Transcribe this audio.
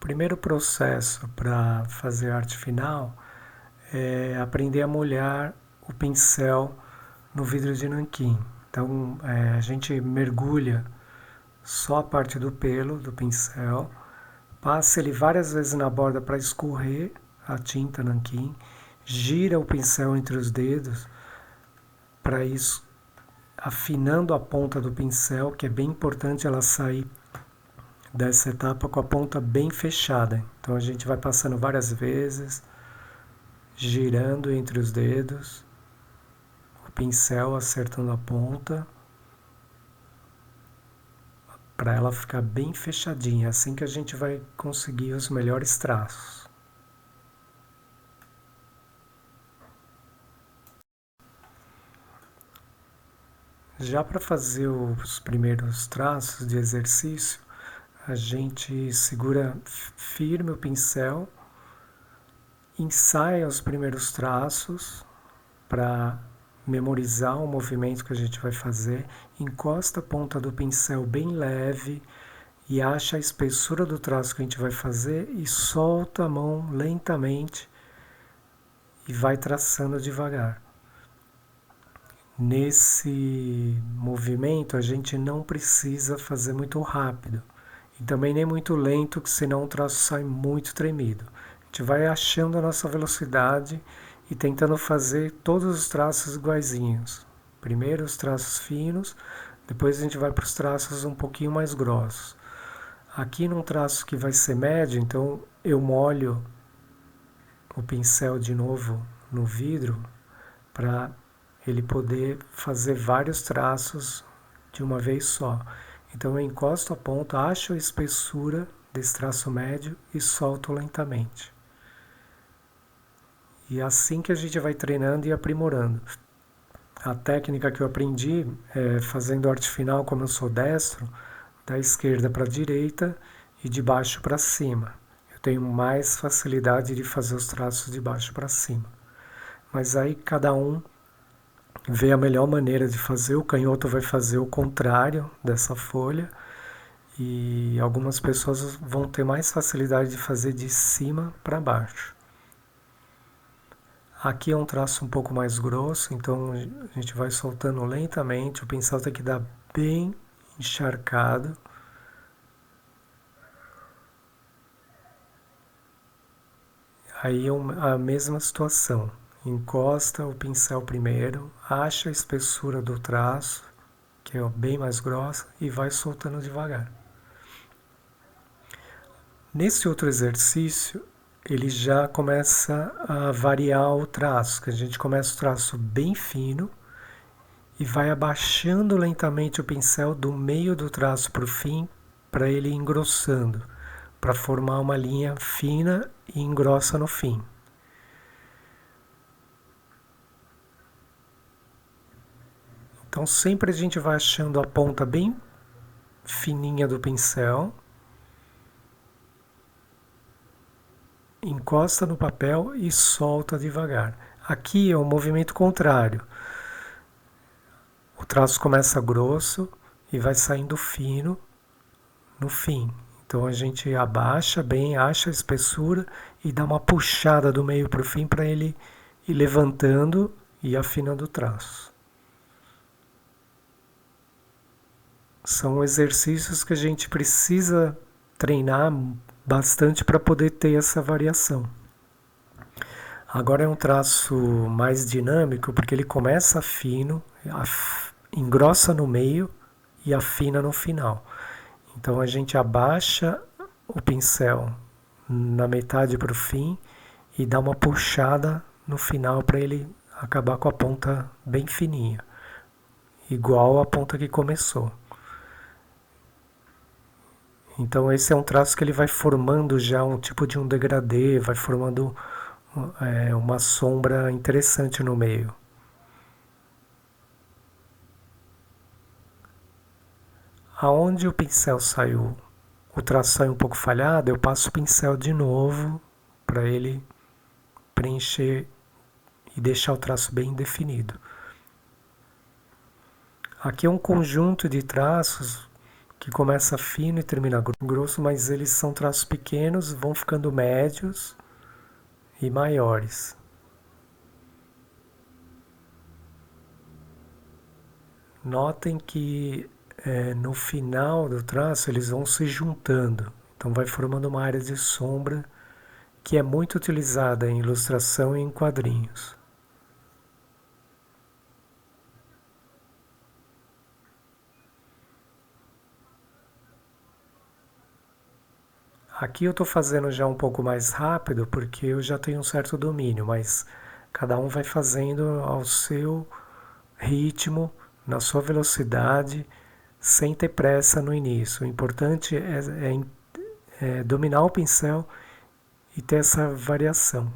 primeiro processo para fazer arte final é aprender a molhar o pincel no vidro de nanquim. Então a gente mergulha só a parte do pelo do pincel, passa ele várias vezes na borda para escorrer a tinta nanquim, gira o pincel entre os dedos para isso, afinando a ponta do pincel, que é bem importante ela sair dessa etapa com a ponta bem fechada. Então a gente vai passando várias vezes, girando entre os dedos, o pincel acertando a ponta, para ela ficar bem fechadinha, assim que a gente vai conseguir os melhores traços. Já para fazer os primeiros traços de exercício, a gente segura firme o pincel, ensaia os primeiros traços para memorizar o movimento que a gente vai fazer, encosta a ponta do pincel bem leve e acha a espessura do traço que a gente vai fazer e solta a mão lentamente e vai traçando devagar. Nesse movimento a gente não precisa fazer muito rápido e também nem muito lento, que senão o traço sai muito tremido. A gente vai achando a nossa velocidade e tentando fazer todos os traços iguaizinhos. Primeiro os traços finos, depois a gente vai para os traços um pouquinho mais grossos. Aqui num traço que vai ser médio, então eu molho o pincel de novo no vidro para ele poder fazer vários traços de uma vez só. Então eu encosto a ponta, acho a espessura desse traço médio e solto lentamente. E assim que a gente vai treinando e aprimorando. A técnica que eu aprendi fazendo arte final, como eu sou destro, da esquerda para a direita e de baixo para cima. Eu tenho mais facilidade de fazer os traços de baixo para cima. Mas aí cada um vê a melhor maneira de fazer. O canhoto vai fazer o contrário dessa folha e algumas pessoas vão ter mais facilidade de fazer de cima para baixo. Aqui é um traço um pouco mais grosso, então a gente vai soltando lentamente, o pincel tem que dar bem encharcado. Aí é a mesma situação, encosta o pincel primeiro, acha a espessura do traço, que é bem mais grossa, e vai soltando devagar. Nesse outro exercício, ele já começa a variar o traço, que a gente começa o traço bem fino e vai abaixando lentamente o pincel do meio do traço para o fim, para ele ir engrossando, para formar uma linha fina e engrossa no fim. Então sempre a gente vai achando a ponta bem fininha do pincel, encosta no papel e solta devagar. Aqui é o movimento contrário. O traço começa grosso e vai saindo fino no fim. Então a gente abaixa bem, acha a espessura e dá uma puxada do meio para o fim para ele ir levantando e afinando o traço. São exercícios que a gente precisa treinar bastante para poder ter essa variação. Agora é um traço mais dinâmico, porque ele começa fino, engrossa no meio e afina no final. Então a gente abaixa o pincel na metade para o fim e dá uma puxada no final para ele acabar com a ponta bem fininha, igual a ponta que começou. Então esse é um traço que ele vai formando já um tipo de um degradê, vai formando uma sombra interessante no meio. Aonde o pincel saiu, o traço saiu um pouco falhado, eu passo o pincel de novo para ele preencher e deixar o traço bem definido. Aqui é um conjunto de traços que começa fino e termina grosso, mas eles são traços pequenos, vão ficando médios e maiores. Notem que no final do traço eles vão se juntando, então vai formando uma área de sombra que é muito utilizada em ilustração e em quadrinhos. Aqui eu estou fazendo já um pouco mais rápido porque eu já tenho um certo domínio, mas cada um vai fazendo ao seu ritmo, na sua velocidade, sem ter pressa no início. O importante é dominar o pincel e ter essa variação.